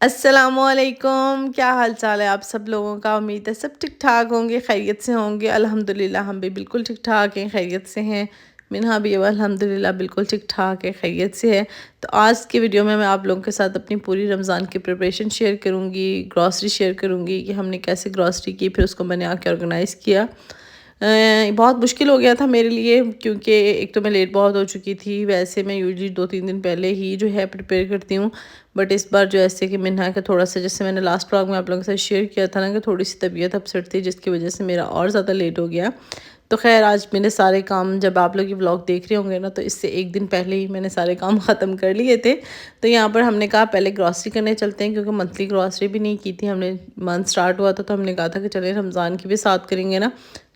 अस्सलामुअलैकुम, क्या हाल चाल है आप सब लोगों का। उम्मीद है सब ठीक ठाक होंगे, खैरियत से होंगे। अल्हम्दुलिल्लाह हम भी बिल्कुल ठीक ठाक हैं, खैरियत से हैं। मिन्हा भी अब अल्हम्दुलिल्लाह बिल्कुल ठीक ठाक है, खैरियत से है। तो आज की वीडियो में मैं आप लोगों के साथ अपनी पूरी रमज़ान की प्रिपरेशन शेयर करूँगी, ग्रॉसरी शेयर करूँगी कि हमने कैसे ग्रॉसरी की, फिर उसको मैंने आके ऑर्गेनाइज़ किया। बहुत मुश्किल हो गया था मेरे लिए, क्योंकि एक तो मैं लेट बहुत हो चुकी थी। वैसे मैं यूजुअली 2-3 दिन पहले ही जो है प्रिपेयर करती हूँ, बट इस बार जो ऐसे कि मिन्हा का थोड़ा सा, जैसे मैंने लास्ट व्लॉग में आप लोगों के साथ शेयर किया था ना, कि थोड़ी सी तबीयत अपसेट थी, जिसकी वजह से मेरा और ज़्यादा लेट हो गया। तो खैर आज मैंने सारे काम, जब आप लोग ये व्लॉग देख रहे होंगे ना, तो इससे एक दिन पहले ही मैंने सारे काम ख़त्म कर लिए थे। तो यहाँ पर हमने कहा पहले ग्रॉसरी करने चलते हैं, क्योंकि मंथली ग्रॉसरी भी नहीं की थी हमने। मंथ स्टार्ट हुआ था तो हमने कहा था कि चले रमज़ान की भी साथ करेंगे ना,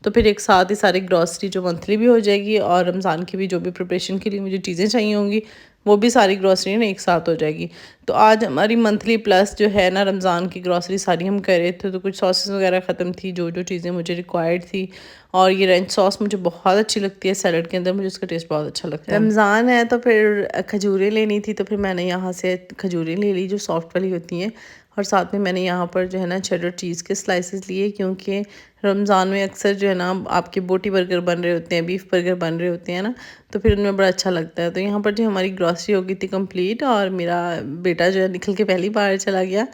तो फिर एक साथ ही सारी ग्रॉसरी जो मंथली भी हो जाएगी, और रमज़ान की भी जो भी प्रिपरेशन के लिए मुझे चीज़ें चाहिए होंगी वो भी सारी ग्रॉसरी ना एक साथ हो जाएगी। तो आज हमारी मंथली प्लस जो है ना रमज़ान की ग्रॉसरी सारी हम कर रहे थे। तो कुछ सॉसेस वगैरह ख़त्म थी, जो जो चीज़ें मुझे रिक्वायर्ड थी। और ये रेंच सॉस मुझे बहुत अच्छी लगती है सैलड के अंदर, मुझे उसका टेस्ट बहुत अच्छा लगता है। रमज़ान है तो फिर खजूरें लेनी थी, तो फिर मैंने यहाँ से खजूरें ले ली जो सॉफ्ट वाली होती हैं। और साथ में मैंने यहाँ पर जो है ना चेडर चीज़ के स्लाइसेस लिए, क्योंकि रमज़ान में अक्सर जो है ना आपके बोटी बर्गर बन रहे होते हैं, बीफ बर्गर बन रहे होते हैं ना, तो फिर उनमें बड़ा अच्छा लगता है। तो यहाँ पर जो हमारी ग्रॉसरी हो गई थी कंप्लीट, और मेरा बेटा जो है निकल के पहली बार चला गया।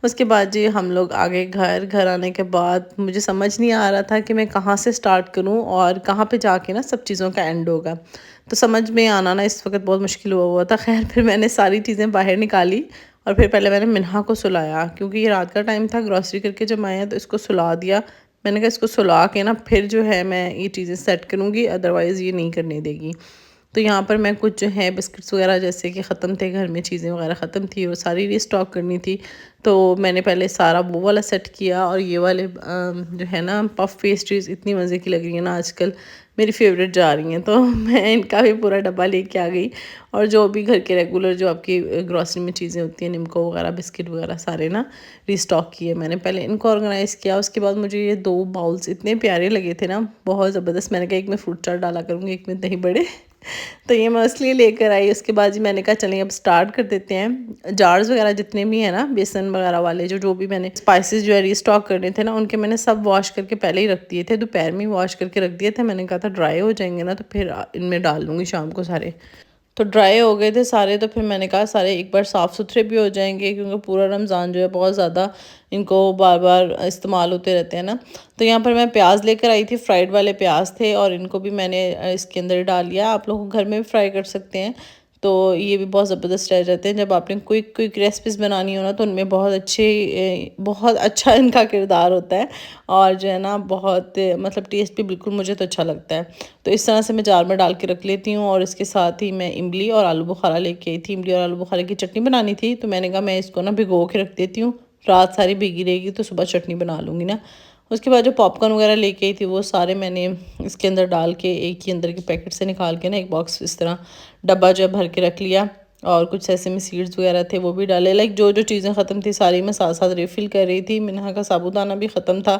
उसके बाद जी हम लोग आगे घर आने के बाद मुझे समझ नहीं आ रहा था कि मैं कहाँ से स्टार्ट करूँ और कहाँ पे जाके ना सब चीज़ों का एंड होगा। तो समझ में आना ना इस वक्त बहुत मुश्किल हुआ था। खैर फिर मैंने सारी चीज़ें बाहर निकाली, और फिर पहले मैंने मिन्हा को सुलाया, क्योंकि ये रात का टाइम था। ग्रॉसरी करके जब आए हैं तो इसको सुला दिया। मैंने कहा इसको सुला के ना फिर जो है मैं ये चीज़ें सेट करूँगी, अदरवाइज़ ये नहीं करने देगी। तो यहाँ पर मैं कुछ जो है बिस्किट्स वगैरह जैसे कि ख़त्म थे, घर में चीज़ें वगैरह ख़त्म थी और सारी रीस्टॉक करनी थी। तो मैंने पहले सारा वो वाला सेट किया, और ये वाले जो है ना पफ पेस्ट्रीज़ इतनी मज़े की लग रही है ना आजकल, मेरी फेवरेट जा रही हैं। तो मैं इनका भी पूरा डब्बा लेके आ गई। और जो भी घर के रेगुलर जो आपकी ग्रॉसरी में चीज़ें होती हैं, निम्को वगैरह, बिस्किट वगैरह, सारे ना रीस्टॉक किए मैंने। पहले इनको ऑर्गेनाइज़ किया, उसके बाद मुझे ये 2 बाउल्स इतने प्यारे लगे थे ना, बहुत ज़बरदस्त। मैंने कहा एक में फ्रूट चाट डाला करूँगी, एक में दही बड़े। तो ये मैं इसलिए लेकर आई। उसके बाद जी मैंने कहा चलें अब स्टार्ट कर देते हैं। जार्स वगैरह जितने भी हैं ना बेसन वगैरह वाले, जो भी मैंने स्पाइसेस जो है रीस्टॉक करने थे ना, उनके मैंने सब वॉश करके पहले ही रख दिए थे। दोपहर में वॉश करके रख दिए थे। मैंने कहा था ड्राई हो जाएंगे ना तो फिर इनमें डाल लूँगी शाम को सारे। तो ड्राई हो गए थे सारे, तो फिर मैंने कहा सारे एक बार साफ़ सुथरे भी हो जाएंगे, क्योंकि पूरा रमज़ान जो है बहुत ज़्यादा इनको बार बार इस्तेमाल होते रहते हैं ना। तो यहाँ पर मैं प्याज लेकर आई थी, फ्राइड वाले प्याज थे, और इनको भी मैंने इसके अंदर डाल लिया। आप लोग घर में भी फ्राई कर सकते हैं, तो ये भी बहुत ज़बरदस्त रह जाते हैं। जब आपने क्विक क्विक रेसिपीज़ बनानी हो ना, तो उनमें बहुत अच्छा इनका किरदार होता है। और जो है ना बहुत मतलब टेस्ट भी बिल्कुल मुझे तो अच्छा लगता है। तो इस तरह से मैं जार में डाल के रख लेती हूँ। और इसके साथ ही मैं इमली और आलू बुखारा लेके आई थी। इमली और आलू बुखारे की चटनी बनानी थी, तो मैंने कहा मैं इसको ना भिगो के रख देती हूँ, रात सारी भीगी रहेगी तो सुबह चटनी बना लूँगी ना। उसके बाद जो पॉपकॉर्न वगैरह लेके आई थी वो सारे मैंने इसके अंदर डाल के, एक ही अंदर के पैकेट से निकाल के ना एक बॉक्स इस तरह डब्बा जो है भर के रख लिया। और कुछ सेसमी सीड्स वगैरह थे वो भी डाले। लाइक जो जो चीज़ें ख़त्म थी सारी मैं साथ साथ रिफ़िल कर रही थी। मिन्हा का साबूदाना भी ख़त्म था,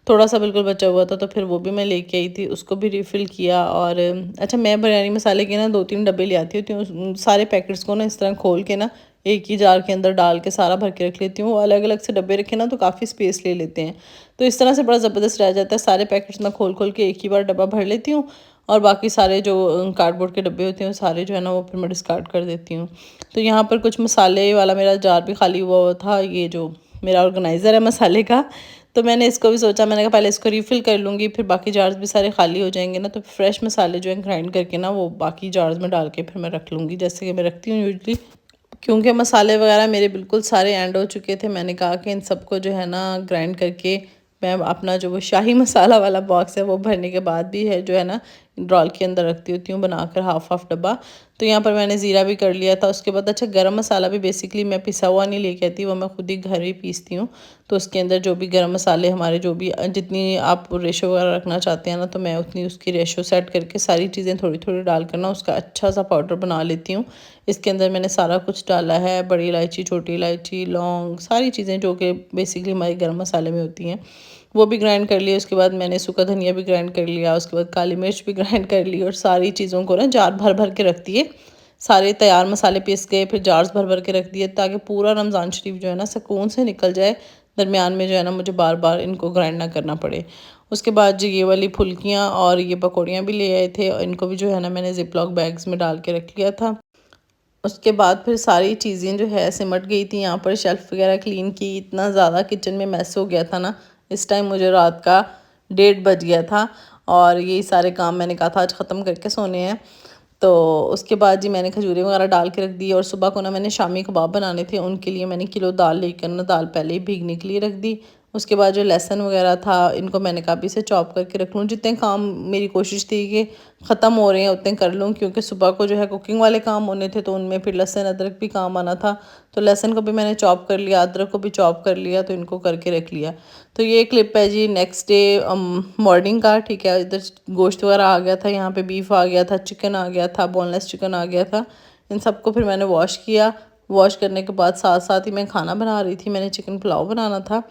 थोड़ा सा बिल्कुल बचा हुआ था, तो फिर वो भी मैं लेके आई थी, उसको भी रिफ़िल किया। और अच्छा, मैं बिरयानी मसाले के ना 2-3 डब्बे ले आती होती हूँ। सारे पैकेट्स को ना इस तरह खोल के ना एक ही जार के अंदर डाल के सारा भर के रख लेती हूँ। अलग अलग से डब्बे रखे ना तो काफ़ी स्पेस ले लेते हैं, तो इस तरह से बड़ा ज़बरदस्त रह जाता है। सारे पैकेट्स मैं खोल खोल के एक ही बार डब्बा भर लेती हूँ, और बाकी सारे जो कार्डबोर्ड के डब्बे होते हैं सारे जो है ना वो फिर मैं डिस्कार्ड कर देती हूँ। तो यहाँ पर कुछ मसाले वाला मेरा जार भी खाली हुआ था, ये जो मेरा ऑर्गेनाइज़र है मसाले का। तो मैंने इसको भी सोचा, मैंने कहा पहले इसको रीफ़िल कर लूँगी, फिर बाकी जार्स भी सारे खाली हो जाएंगे ना, तो फ्रेश मसाले जो है ग्राइंड करके ना वो बाकी जार्स में डाल के फिर मैं रख लूँगी, जैसे कि मैं रखती हूँ यूजली। क्योंकि मसाले वगैरह मेरे बिल्कुल सारे एंड हो चुके थे, मैंने कहा कि इन सबको जो है ना ग्राइंड करके मैं अपना जो वो शाही मसाला वाला बॉक्स है वो भरने के बाद भी है जो है ना ड्रॉल के अंदर रखती होती हूँ बनाकर हाफ डब्बा। तो यहाँ पर मैंने ज़ीरा भी कर लिया था। उसके बाद अच्छा, गरम मसाला भी बेसिकली मैं पिसा हुआ नहीं लेके आती, वो मैं खुद ही घर ही पीसती हूँ। तो उसके अंदर जो भी गरम मसाले हमारे, जो भी जितनी आप रेशो वगैरह रखना चाहते हैं ना, तो मैं उतनी उसकी रेशो सेट करके सारी चीज़ें थोड़ी थोड़ी डाल कर ना उसका अच्छा सा पाउडर बना लेती हूँ। इसके अंदर मैंने सारा कुछ डाला है, बड़ी इलायची, छोटी इलायची, लौंग, सारी चीज़ें जो कि बेसिकली हमारे गरम मसाले में होती हैं वो भी ग्राइंड कर लिया। उसके बाद मैंने सूखा धनिया भी ग्राइंड कर लिया, उसके बाद काली मिर्च भी ग्राइंड कर ली, और सारी चीज़ों को ना जार भर भर के रख दिए सारे तैयार मसाले पीस गए, फिर जार्स भर भर के रख दिए ताकि पूरा रमज़ान शरीफ जो है ना सुकून से निकल जाए, दरमियान में जो है ना मुझे बार बार इनको ग्राइंड ना करना पड़े। उसके बाद जी ये वाली फुल्कियाँ और ये पकौड़ियाँ भी ले आए थे, इनको भी जो है ना मैंने ज़िप-लॉक बैग्स में डाल के रख लिया था। उसके बाद फिर सारी चीज़ें जो है सिमट गई थी, यहाँ पर शेल्फ़ वगैरह क्लीन की, इतना ज़्यादा किचन में मैस हो गया था ना, इस टाइम मुझे रात का 1:30 बज गया था और ये सारे काम मैंने कहा था आज ख़त्म करके सोने हैं। तो उसके बाद जी मैंने खजूरें वगैरह डाल के रख दी और सुबह को ना मैंने शामी कबाब बनाने थे, उनके लिए मैंने किलो दाल लेकर ना दाल पहले ही भीगने के लिए रख दी। उसके बाद जो लहसुन वगैरह था इनको मैंने कहा अभी से चॉप करके रख लूँ, जितने काम मेरी कोशिश थी कि ख़त्म हो रहे हैं उतने कर लूँ, क्योंकि सुबह को जो है कुकिंग वाले काम होने थे तो उनमें फिर लहसुन अदरक भी काम आना था। तो लहसुन को भी मैंने चॉप कर लिया, अदरक को भी चॉप कर लिया, तो इनको करके रख लिया। तो ये क्लिप है जी नेक्स्ट डे मॉर्निंग का, ठीक है। इधर गोश्त वगैरह आ गया था, यहाँ पे बीफ आ गया था, चिकन आ गया था, बोनलेस चिकन आ गया था। इन सबको फिर मैंने वॉश किया। वॉश करने के बाद साथ साथ ही मैं खाना बना रही थी, मैंने चिकन पुलाव बनाना था।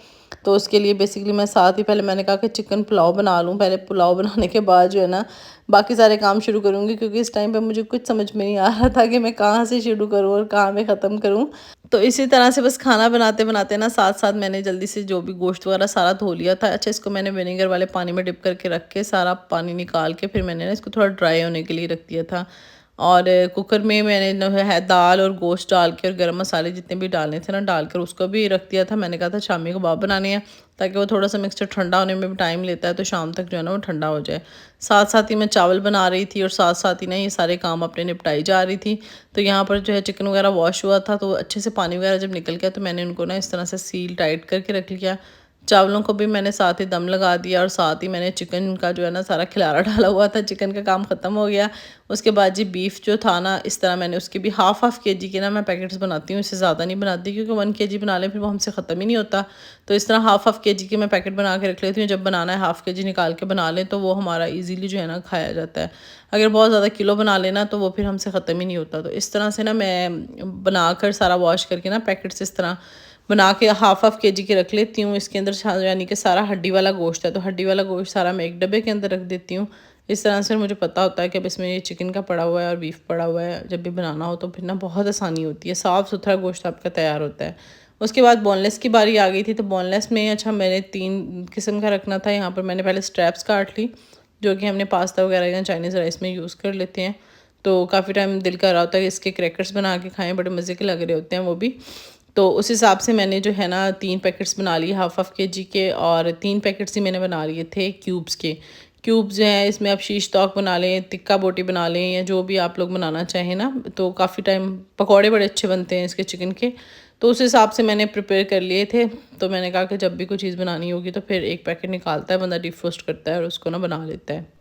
तो उसके लिए बेसिकली मैं साथ ही पहले मैंने कहा कि चिकन पुलाव बना लूँ, पहले पुलाव बनाने के बाद जो है ना बाकी सारे काम शुरू करूँगी, क्योंकि इस टाइम पे मुझे कुछ समझ में नहीं आ रहा था कि मैं कहाँ से शुरू करूँ और कहाँ में ख़त्म करूँ। तो इसी तरह से बस खाना बनाते बनाते ना साथ साथ मैंने जल्दी से जो भी गोश्त वगैरह सारा धो लिया था। अच्छा, इसको मैंने विनेगर वाले पानी में डिप करके रख के सारा पानी निकाल के फिर मैंने ना इसको थोड़ा ड्राई होने के लिए रख दिया था। और कुकर में मैंने जो है दाल और गोश्त डाल के और गरम मसाले जितने भी डालने थे ना डालकर उसको भी रख दिया था। मैंने कहा था शामी कबाब बनाने हैं, ताकि वो थोड़ा सा मिक्सचर ठंडा होने में भी टाइम लेता है, तो शाम तक जो है ना वो ठंडा हो जाए। साथ साथ ही मैं चावल बना रही थी और साथ साथ ही ना ये सारे काम अपने निपटाई जा रही थी। तो यहाँ पर जो है चिकन वगैरह वॉश हुआ था, तो अच्छे से पानी वगैरह जब निकल गया तो मैंने उनको ना इस तरह से सील टाइट करके रख लिया। चावलों को भी मैंने साथ ही दम लगा दिया और साथ ही मैंने चिकन का जो है ना सारा खिलारा डाला हुआ था, चिकन का काम ख़त्म हो गया। उसके बाद जी बीफ जो था ना इस तरह मैंने उसकी भी हाफ़ केजी के ना मैं पैकेट्स बनाती हूँ, इससे ज़्यादा नहीं बनाती, क्योंकि 1 केजी बना लें फिर वो हमसे ख़त्म ही नहीं होता। तो इस तरह हाफ़ केजी के मैं पैकेट बना के रख लेती हूँ, जब बनाना है हाफ़ केजी निकाल के बना लें तो वो हमारा ईज़िली जो है ना खाया जाता है। अगर बहुत ज़्यादा किलो बना लेना तो वो फिर हमसे ख़त्म ही नहीं होता। तो इस तरह से ना मैं बनाकर सारा वॉश करके ना पैकेट्स इस तरह बना के हाफ़ केजी के रख लेती हूँ। इसके अंदर यानी कि सारा हड्डी वाला गोश्त है, तो हड्डी वाला गोश्त सारा मैं एक डब्बे के अंदर रख देती हूँ। इस तरह से मुझे पता होता है कि अब इसमें ये चिकन का पड़ा हुआ है और बीफ पड़ा हुआ है, जब भी बनाना हो तो फिर ना बहुत आसानी होती है, साफ़ सुथरा गोश्त आपका तैयार होता है। उसके बाद बोनलेस की बारी आ गई थी, तो बोनलेस में अच्छा मैंने 3 किस्म का रखना था। यहाँ पर मैंने पहले स्ट्रैप्स काट ली, जो कि हमने पास्ता वगैरह या चाइनीज़ राइस में यूज़ कर लेते हैं। तो काफ़ी टाइम दिल कर रहा होता है कि इसके क्रैकर्स बना के खाएँ, बड़े मज़े के लग रहे होते हैं वो भी। तो उस हिसाब से मैंने जो है ना 3 पैकेट्स बना लिए हाफ़ केजी के, और 3 पैकेट्स ही मैंने बना लिए थे क्यूब्स के। क्यूब्स जो हैं इसमें आप शीश तौक बना लें, तिक्का बोटी बना लें, या जो भी आप लोग बनाना चाहें ना, तो काफ़ी टाइम पकौड़े बड़े अच्छे बनते हैं इसके चिकन के। तो उस हिसाब से मैंने प्रिपेयर कर लिए थे। तो मैंने कहा कि जब भी कोई चीज़ बनानी होगी तो फिर एक पैकेट निकालता है बंदा, डिफ्रोस्ट करता है और उसको ना बना लेता है।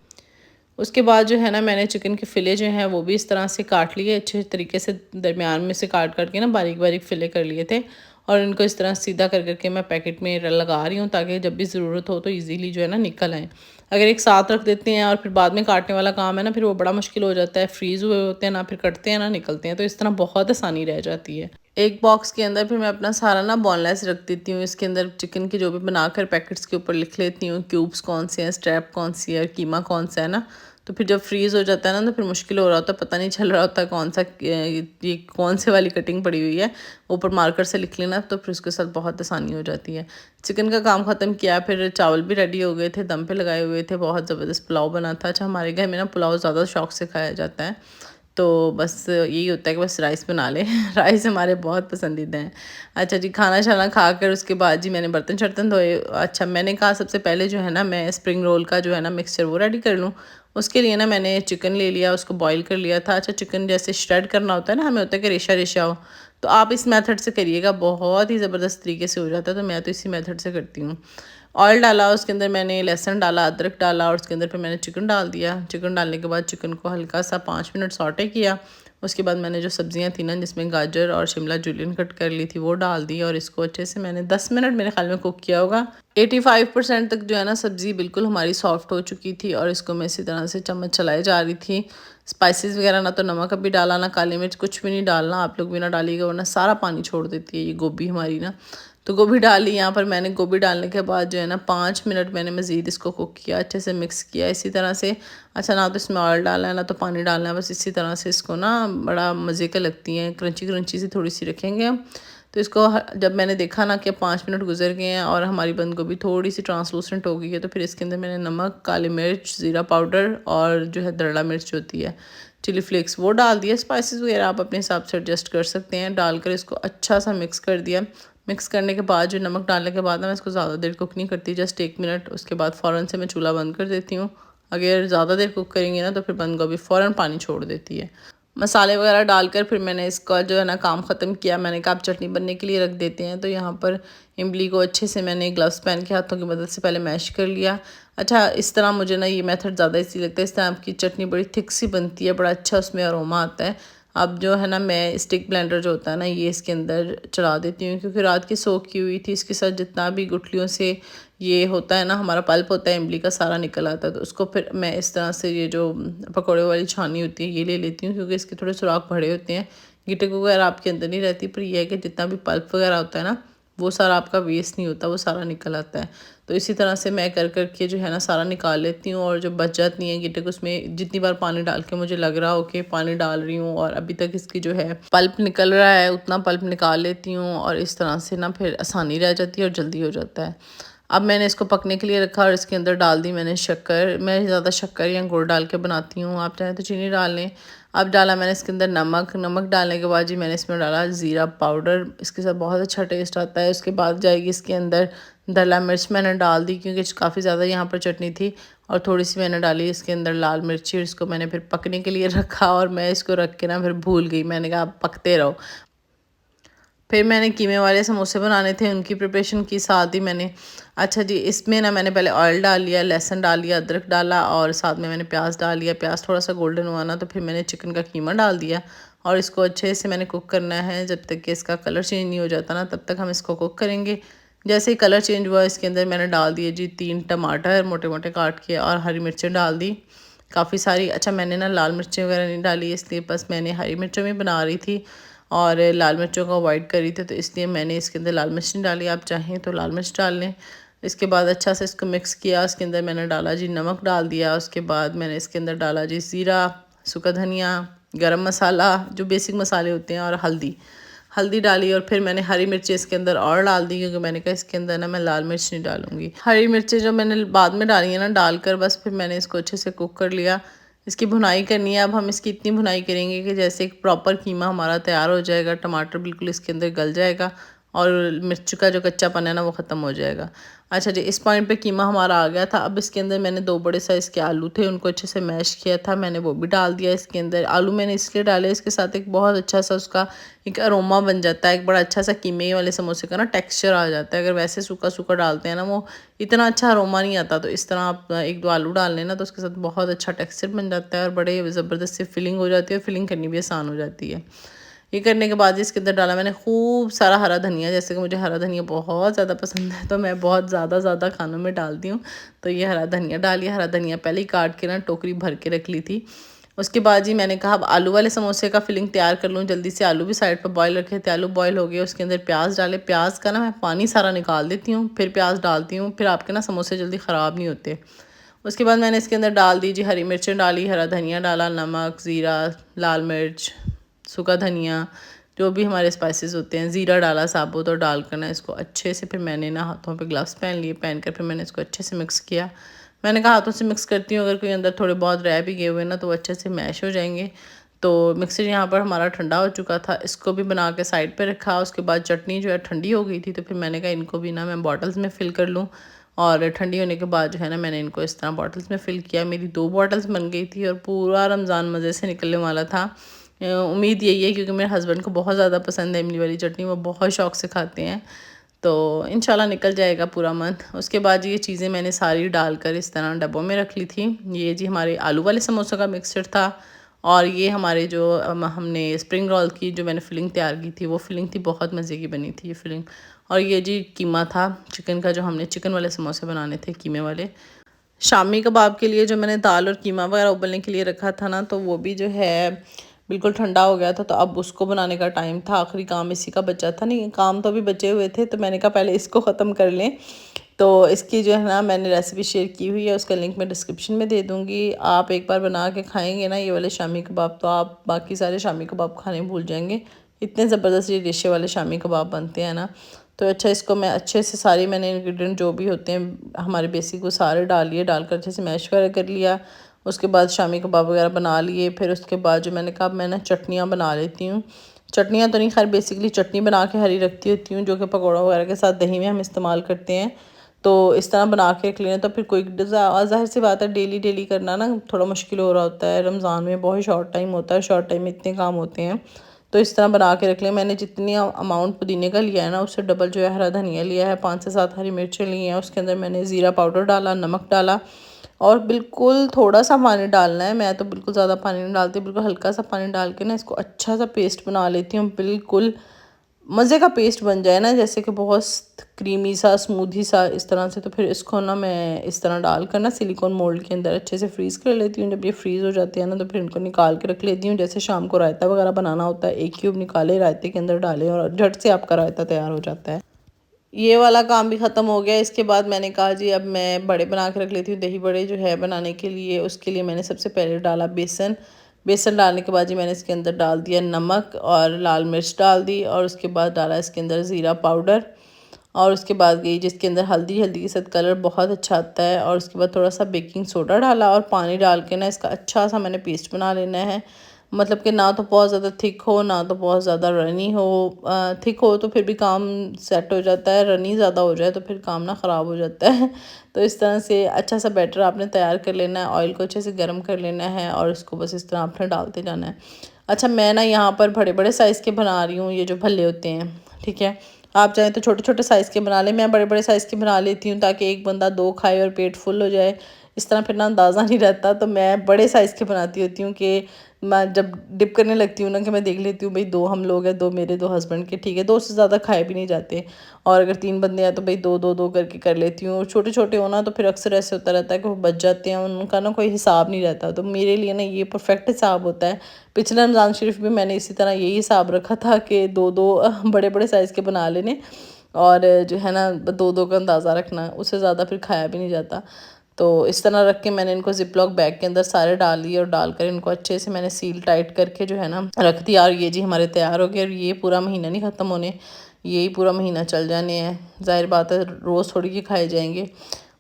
उसके बाद जो है ना मैंने चिकन के फ़िले जो हैं वो भी इस तरह से काट लिए, अच्छे तरीके से दरमियान में से काट के ना बारीक बारीक फ़िले कर लिए थे, और इनको इस तरह सीधा कर करके मैं पैकेट में लगा रही हूँ, ताकि जब भी ज़रूरत हो तो इजीली जो है ना निकल आए। अगर एक साथ रख देते हैं और फिर बाद में काटने वाला काम है ना, फिर वो बड़ा मुश्किल हो जाता है, फ्रीज़ हुए होते हैं ना, फिर कटते हैं ना निकलते हैं, तो इस तरह बहुत आसानी रह जाती है। एक बॉक्स के अंदर फिर मैं अपना सारा ना बोनलेस रख देती हूँ, इसके अंदर चिकन की जो भी बनाकर पैकेट्स के ऊपर लिख लेती हूँ क्यूब्स कौन से हैं, स्ट्रैप कौन सी है, कीमा कौन सा है ना। तो फिर जब फ्रीज़ हो जाता है ना तो फिर मुश्किल हो रहा होता है, पता नहीं चल रहा होता कौन सा ये कौन से वाली कटिंग पड़ी हुई है, ऊपर मार्कर से लिख लेना, तो फिर उसके साथ बहुत आसानी हो जाती है। चिकन का काम ख़त्म किया, फिर चावल भी रेडी हो गए थे, दम पे लगाए हुए थे, बहुत ज़बरदस्त पुलाव बना था। अच्छा, हमारे घर में ना पुलाव ज़्यादा शौक से खाया जाता है, तो बस यही होता है कि बस राइस बना लें राइस हमारे बहुत पसंदीदा हैं। अच्छा जी, खाना शाना खाकर उसके बाद जी मैंने बर्तन शर्तन धोए। अच्छा, मैंने कहा सबसे पहले जो है ना मैं स्प्रिंग रोल का जो है ना मिक्सचर वो रेडी कर लूँ। उसके लिए ना मैंने चिकन ले लिया, उसको बॉईल कर लिया था। अच्छा, चिकन जैसे श्रेड करना होता है ना, हमें होता है कि रेशा रेशा हो, तो आप इस मेथड से करिएगा, बहुत ही ज़बरदस्त तरीके से हो जाता है। तो मैं तो इसी मेथड से करती हूँ। ऑयल डाला, उसके अंदर मैंने लहसुन डाला, अदरक डाला, और उसके अंदर फिर मैंने चिकन डाल दिया। चिकन डालने के बाद चिकन को हल्का सा 5 मिनट सॉटे किया। उसके बाद मैंने जो सब्जियां थी ना, जिसमें गाजर और शिमला जूलियन कट कर ली थी, वो डाल दी, और इसको अच्छे से मैंने 10 मिनट मेरे ख्याल में कुक किया होगा। 85% तक जो है ना सब्ज़ी बिल्कुल हमारी सॉफ्ट हो चुकी थी, और इसको मैं इसी तरह से चम्मच चलाए जा रही थी। स्पाइसेस वगैरह ना तो नमक अभी डाला, ना काली मिर्च, कुछ भी नहीं डालना, आप लोग भी ना डालिएगा वरना सारा पानी छोड़ देती है ये गोभी हमारी ना। तो गोभी डाली यहाँ पर मैंने। गोभी डालने के बाद जो है ना 5 मिनट मैंने मज़ीद इसको कुक किया, अच्छे से मिक्स किया इसी तरह से। अच्छा, ना तो इसमें ऑयल डालना है ना तो पानी डालना है, बस इसी तरह से इसको ना बड़ा मज़े का लगती हैं, क्रंची क्रंची सी थोड़ी सी रखेंगे हम। तो इसको जब मैंने देखा ना कि 5 मिनट गुजर गए हैं और हमारी बंद गोभी थोड़ी सी ट्रांसलूसेंट हो गई है, तो फिर इसके अंदर मैंने नमक, काली मिर्च, ज़ीरा पाउडर और जो है दरड़ा मिर्च होती है, चिली फ्लेक्स, वो डाल दिया। स्पाइसेस वगैरह आप अपने हिसाब से एडजस्ट कर सकते हैं। डालकर इसको अच्छा सा मिक्स कर दिया। मिक्स करने के बाद जो नमक डालने के बाद ना मैं इसको ज़्यादा देर कुक नहीं करती, जस्ट 1 मिनट। उसके बाद फ़ौरन से मैं चूल्हा बंद कर देती हूँ। अगर ज़्यादा देर कुक करेंगे ना तो फिर बंद गोभी फ़ौरन पानी छोड़ देती है। मसाले वगैरह डालकर फिर मैंने इसका जो है ना काम ख़त्म किया। मैंने कहा आप चटनी बनने के लिए रख देते हैं। तो यहाँ पर इमली को अच्छे से मैंने ग्लव्स पहन के हाथों की मदद से पहले मैश कर लिया। अच्छा, इस तरह मुझे ना ये मेथड ज़्यादा इसी लगता है। इस तरह आपकी चटनी बड़ी थिक सी बनती है, बड़ा अच्छा उसमें अरोमा आता है। अब जो है ना मैं स्टिक ब्लेंडर जो होता है ना ये इसके अंदर चला देती हूँ, क्योंकि रात की सोख की हुई थी। इसके साथ जितना भी गुठलियों से ये होता है ना, हमारा पल्प होता है इमली का, सारा निकल आता है। तो उसको फिर मैं इस तरह से ये जो पकौड़े वाली छानी होती है ये ले लेती हूँ, क्योंकि इसके थोड़े सुराख बड़े होते हैं। गिटक वगैरह आपके अंदर नहीं रहती, पर यह है कि जितना भी पल्प वगैरह होता है ना वो सारा आपका वेस्ट नहीं होता, वो सारा निकल आता है। तो इसी तरह से मैं कर के जो है ना सारा निकाल लेती हूँ। और जो बच जाती हैं गिटक, उसमें जितनी बार पानी डाल के मुझे लग रहा हो कि पानी डाल रही हूँ और अभी तक इसकी जो है पल्प निकल रहा है, उतना पल्प निकाल लेती हूँ। और इस तरह से ना फिर आसानी रह जाती है और जल्दी हो जाता है। अब मैंने इसको पकने के लिए रखा और इसके अंदर डाल दी मैंने शक्कर। मैं ज़्यादा शक्कर या गुड़ डाल के बनाती हूँ, आप चाहें तो चीनी डाल लें। अब डाला मैंने इसके अंदर नमक। नमक डालने के बाद जी मैंने इसमें डाला ज़ीरा पाउडर, इसके साथ बहुत अच्छा टेस्ट आता है। उसके बाद जाएगी इसके अंदर धला मिर्च, मैंने डाल दी क्योंकि काफ़ी ज़्यादा यहाँ पर चटनी थी। और थोड़ी सी मैंने डाली इसके अंदर लाल मिर्ची। इसको मैंने फिर पकने के लिए रखा और मैं इसको रख के ना फिर भूल गई। मैंने कहा आप पकते रहो। फिर मैंने कीमे वाले समोसे बनाने थे, उनकी प्रिपरेशन की साथ ही मैंने। अच्छा जी, इसमें ना मैंने पहले ऑयल डाल लिया, लहसुन डाल लिया, अदरक डाला और साथ में मैंने प्याज डाल लिया। प्याज थोड़ा सा गोल्डन हुआ ना तो फिर मैंने चिकन का कीमा डाल दिया और इसको अच्छे से मैंने कुक करना है जब तक कि इसका कलर चेंज नहीं हो जाता ना, तब तक हम इसको कुक करेंगे। जैसे ही कलर चेंज हुआ इसके अंदर मैंने डाल दिए जी 3 टमाटर मोटे मोटे काट के और हरी मिर्चें डाल दी काफ़ी सारी। अच्छा, मैंने ना लाल मिर्चें वगैरह नहीं डाली, इसलिए बस मैंने हरी मिर्चों में बना रही थी और लाल मिर्चों को अवॉइड करी थी, तो इसलिए मैंने इसके अंदर लाल मिर्च नहीं डाली। आप चाहें तो लाल मिर्च डाल लें। इसके बाद अच्छा से इसको मिक्स किया। उसके अंदर मैंने डाला जी नमक डाल दिया। उसके बाद मैंने इसके अंदर डाला जी ज़ीरा, सूखा धनिया, गरम मसाला, जो बेसिक मसाले होते हैं, और हल्दी। हल्दी डाली और फिर मैंने हरी मिर्ची इसके अंदर और डाल दी, क्योंकि मैंने कहा इसके अंदर ना मैं लाल मिर्च नहीं डालूंगी। हरी मिर्चें जो मैंने बाद में डाली है ना, डालकर बस फिर मैंने इसको अच्छे से कुक कर लिया। इसकी भुनाई करनी है। अब हम इसकी इतनी भुनाई करेंगे कि जैसे एक प्रॉपर कीमा हमारा तैयार हो जाएगा, टमाटर बिल्कुल इसके अंदर गल जाएगा और मिर्च का जो कच्चापन है ना वो ख़त्म हो जाएगा। अच्छा जी, इस पॉइंट पे कीमा हमारा आ गया था। अब इसके अंदर मैंने 2 बड़े साइज़ के आलू थे, उनको अच्छे से मैश किया था, मैंने वो भी डाल दिया इसके अंदर। आलू मैंने इसलिए डाले, इसके साथ एक बहुत अच्छा सा उसका एक अरोमा बन जाता है, एक बड़ा अच्छा सा कीमे वाले समोसे का ना टेक्सचर आ जाता है। अगर वैसे सूखा सूखा डालते हैं ना वो इतना अच्छा अरोमा नहीं आता। तो इस तरह आप 1-2 आलू डाल लेना तो उसके साथ बहुत अच्छा टेक्सचर बन जाता है और बड़े ज़बरदस्त सी फिलिंग हो जाती है और फिलिंग करनी भी आसान हो जाती है। ये करने के बाद इसके अंदर डाला मैंने खूब सारा हरा धनिया। जैसे कि मुझे हरा धनिया बहुत ज़्यादा पसंद है तो मैं बहुत ज़्यादा खानों में डालती हूँ। तो ये हरा धनिया डालिए। हरा धनिया पहले ही काट के ना टोकरी भर के रख ली थी। उसके बाद जी मैंने कहा अब आलू वाले समोसे का फिलिंग तैयार कर लूँ जल्दी से। आलू भी साइड पर बॉयल रखे थे, आलू बॉयल हो गए। उसके अंदर प्याज डाले। प्याज का ना मैं पानी सारा निकाल देती हूँ, फिर प्याज डालती हूँ, फिर आपके ना समोसे जल्दी ख़राब नहीं होते। उसके बाद मैंने इसके अंदर डाल दी जी हरी मिर्चें डाली, हरा धनिया डाला, नमक, ज़ीरा, लाल मिर्च, सूखा धनिया, जो भी हमारे स्पाइसेस होते हैं, ज़ीरा डाला साबुत, और डालकर ना इसको अच्छे से फिर मैंने ना हाथों पे ग्लव्स पहन लिए। पहन कर फिर मैंने इसको अच्छे से मिक्स किया। मैंने कहा हाथों से मिक्स करती हूँ, अगर कोई अंदर थोड़े बहुत रह भी गए हुए ना तो वो अच्छे से मैश हो जाएंगे। तो मिक्सर यहाँ पर हमारा ठंडा हो चुका था, इसको भी बना के साइड पे रखा। उसके बाद चटनी जो है ठंडी हो गई थी, तो फिर मैंने कहा इनको भी ना मैं बॉटल्स में फ़िल कर लूँ। और ठंडी होने के बाद जो है ना मैंने इनको इस तरह बॉटल्स में फ़िल किया। मेरी 2 बॉटल्स बन गई थी और पूरा रमज़ान मज़े से निकलने वाला था। उम्मीद यही है, क्योंकि मेरे हस्बैंड को बहुत ज़्यादा पसंद है इमली वाली चटनी, वो बहुत शौक़ से खाते हैं। तो इंशाल्लाह निकल जाएगा पूरा मंथ। उसके बाद ये चीज़ें मैंने सारी डालकर इस तरह डब्बों में रख ली थी। ये जी हमारे आलू वाले समोसों का मिक्सचर था और ये हमारे जो हमने स्प्रिंग रोल की जो मैंने फिलिंग तैयार की थी वो फिलिंग थी, बहुत मज़े की बनी थी ये फिलिंग। और ये जी कीमा था चिकन का, जो हमने चिकन वाले समोसे बनाने थे कीमे वाले। शामी कबाब के लिए जो मैंने दाल और कीमा वगैरह उबलने के लिए रखा था ना, तो वो भी जो है बिल्कुल ठंडा हो गया था, तो अब उसको बनाने का टाइम था। आखिरी काम इसी का बचा था, नहीं काम तो अभी बचे हुए थे, तो मैंने कहा पहले इसको ख़त्म कर लें। तो इसकी जो है ना मैंने रेसिपी शेयर की हुई है, उसका लिंक मैं डिस्क्रिप्शन में दे दूँगी। आप एक बार बना के खाएंगे ना ये वाले शामी कबाब, तो आप बाकी सारे शामी कबाब खाने भूल जाएंगे। इतने ज़बरदस्त ये रेशे वाले शामी कबाब बनते हैं ना। तो अच्छा, इसको मैं अच्छे से सारी मैंने इंग्रेडिएंट जो भी होते हैं हमारे बेसिक वो सारे डाल लिए, डालकर अच्छे से मैश वगैरह कर लिया। उसके बाद शामी कबाब वगैरह बना लिए। फिर उसके बाद जो मैंने कहा मैं ना चटनियाँ बना लेती हूँ। चटनियाँ तो नहीं, खैर बेसिकली चटनी बना के हरी रखती होती हूँ, जो कि पकौड़ा वगैरह के साथ दही में हम इस्तेमाल करते हैं। तो इस तरह बना के रख लेना, तो फिर कोई ज़ाहिर सी बात है डेली डेली करना ना थोड़ा मुश्किल हो रहा होता है। रमज़ान में बहुत शॉर्ट टाइम होता है, शॉर्ट टाइम में इतने काम होते हैं। तो इस तरह बना के रख लें। मैंने जितनी अमाउंट पुदीने का लिया है ना, उससे डबल जो है हरा धनिया लिया है, 5 से 7 हरी मिर्चें ली हैं। उसके अंदर मैंने ज़ीरा पाउडर डाला, नमक डाला, और बिल्कुल थोड़ा सा पानी डालना है। मैं तो बिल्कुल ज़्यादा पानी नहीं डालती, बिल्कुल हल्का सा पानी डाल के ना इसको अच्छा सा पेस्ट बना लेती हूँ। बिल्कुल मज़े का पेस्ट बन जाए ना, जैसे कि बहुत क्रीमी सा स्मूदी सा इस तरह से। तो फिर इसको ना मैं इस तरह डाल कर ना सिलिकॉन मोल्ड के अंदर अच्छे से फ्रीज़ कर लेती हूँ। जब ये फ्रीज़ हो जाते हैं ना, तो फिर इनको निकाल के रख लेती हूँ। जैसे शाम को रायता वगैरह बनाना होता है, एक क्यूब निकाले, रायते के अंदर डाले, और झट से आपका रायता तैयार हो जाता है। ये वाला काम भी ख़त्म हो गया। इसके बाद मैंने कहा जी अब मैं बड़े बना के रख लेती हूँ। दही बड़े जो है बनाने के लिए, उसके लिए मैंने सबसे पहले डाला बेसन। बेसन डालने के बाद जी मैंने इसके अंदर डाल दिया नमक और लाल मिर्च डाल दी, और उसके बाद डाला इसके अंदर ज़ीरा पाउडर, और उसके बाद गई जिसके अंदर हल्दी, हल्दी के साथ कलर बहुत अच्छा आता है। और उसके बाद थोड़ा सा बेकिंग सोडा डाला, और पानी डाल के ना इसका अच्छा सा मैंने पेस्ट बना लेना है। मतलब कि ना तो बहुत ज़्यादा थिक हो, ना तो बहुत ज़्यादा रनी हो। थिक हो तो फिर भी काम सेट हो जाता है, रनी ज़्यादा हो जाए तो फिर काम ना ख़राब हो जाता है। तो इस तरह से अच्छा सा बैटर आपने तैयार कर लेना है। ऑयल को अच्छे से गर्म कर लेना है, और इसको बस इस तरह आपने डालते जाना है। अच्छा, मैं ना यहाँ पर बड़े बड़े साइज़ के बना रही हूँ, ये जो भल्ले होते हैं, ठीक है। आप चाहें तो छोटे छोटे साइज़ के बना लें, मैं बड़े बड़े साइज़ के बना लेती हूँ ताकि एक बंदा 2 खाए और पेट फुल हो जाए। इस तरह फिर ना अंदाज़ा नहीं रहता, तो मैं बड़े साइज़ के बनाती होती हूँ कि मैं जब डिप करने लगती हूँ ना, कि मैं देख लेती हूँ भाई 2 हम लोग हैं, 2 मेरे 2 हस्बैंड के, ठीक है, 2 से ज़्यादा खाए भी नहीं जाते। और अगर 3 बंदे हैं तो भाई 2-2-2 करके कर लेती हूँ। छोटे छोटे हो ना तो फिर अक्सर ऐसे होता रहता है कि वो बच जाते हैं, उनका ना कोई हिसाब नहीं रहता। तो मेरे लिए ना ये परफेक्ट हिसाब होता है। पिछले रमज़ान शरीफ भी मैंने इसी तरह यही हिसाब रखा था कि 2-2 बड़े बड़े साइज़ के बना लेने, और जो है ना 2-2 का अंदाज़ा रखना, उससे ज़्यादा फिर खाया भी नहीं जाता। तो इस तरह रख के मैंने इनको जिप-लॉक बैग के अंदर सारे डाल लिए, और डालकर इनको अच्छे से मैंने सील टाइट करके जो है ना रख दिया। और ये जी हमारे तैयार हो गए, और ये पूरा महीना नहीं ख़त्म होने, यही पूरा महीना चल जाने हैं। ज़ाहिर बात है रोज़ थोड़ी के खाए जाएंगे।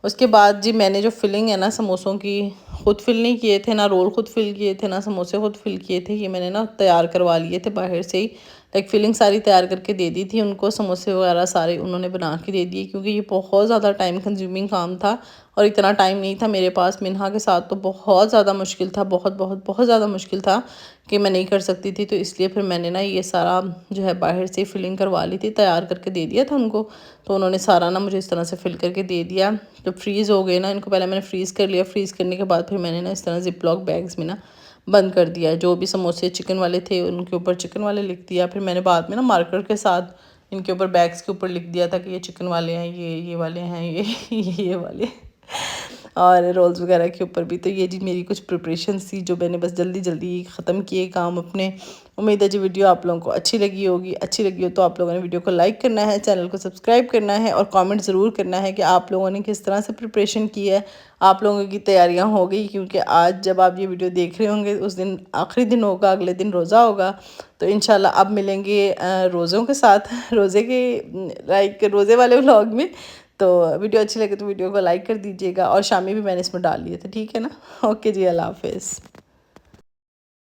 उसके बाद जी मैंने जो फिलिंग है ना समोसों की, खुद फिल नहीं किए थे, ना रोल खुद फिल किए थे, ना समोसे खुद फिल किए थे। ये मैंने ना तैयार करवा लिए थे बाहर से ही, लाइक फिलिंग सारी तैयार करके दे दी थी उनको। समोसे वगैरह सारे उन्होंने बना के दे दिए, क्योंकि ये बहुत ज़्यादा टाइम कंज्यूमिंग काम था, और इतना टाइम नहीं था मेरे पास। मिन्हा के साथ तो बहुत ज़्यादा मुश्किल था, बहुत बहुत बहुत ज़्यादा मुश्किल था कि मैं नहीं कर सकती थी। तो इसलिए फिर मैंने ना ये सारा जो है बाहर से फिलिंग करवा ली थी, तैयार करके दे दिया था उनको। तो उन्होंने सारा ना मुझे इस तरह से फिल करके दे दिया। जब फ्रीज़ हो गए ना, इनको पहले मैंने फ्रीज़ कर लिया, फ्रीज़ करने के बाद फिर मैंने ना इस तरह जिप-लॉक बैग्स में ना बंद कर दिया। जो भी समोसे चिकन वाले थे उनके ऊपर चिकन वाले लिख दिया। फिर मैंने बाद में ना मार्कर के साथ इनके ऊपर बैग्स के ऊपर लिख दिया था कि ये चिकन वाले हैं, ये वाले हैं, ये वाले। और रोल्स वगैरह के ऊपर भी। तो ये जी मेरी कुछ प्रिपरेशन थी जो मैंने बस जल्दी जल्दी ख़त्म किए काम अपने। उम्मीद है जी वीडियो आप लोगों को अच्छी लगी होगी। अच्छी लगी हो तो आप लोगों ने वीडियो को लाइक करना है, चैनल को सब्सक्राइब करना है, और कमेंट ज़रूर करना है कि आप लोगों ने किस तरह से प्रिपरेशन की है, आप लोगों की तैयारियां हो गई। क्योंकि आज जब आप ये वीडियो देख रहे होंगे उस दिन आखिरी दिन होगा, अगले दिन रोज़ा होगा। तो इंशाल्लाह अब मिलेंगे रोज़ों के साथ, रोज़े के लाइक रोज़े वाले व्लॉग में। तो वीडियो अच्छी लगे तो वीडियो को लाइक कर दीजिएगा, और शामी भी मैंने इसमें डाल लिए थे, ठीक है ना। ओके जी, अल्लाह हाफिज़।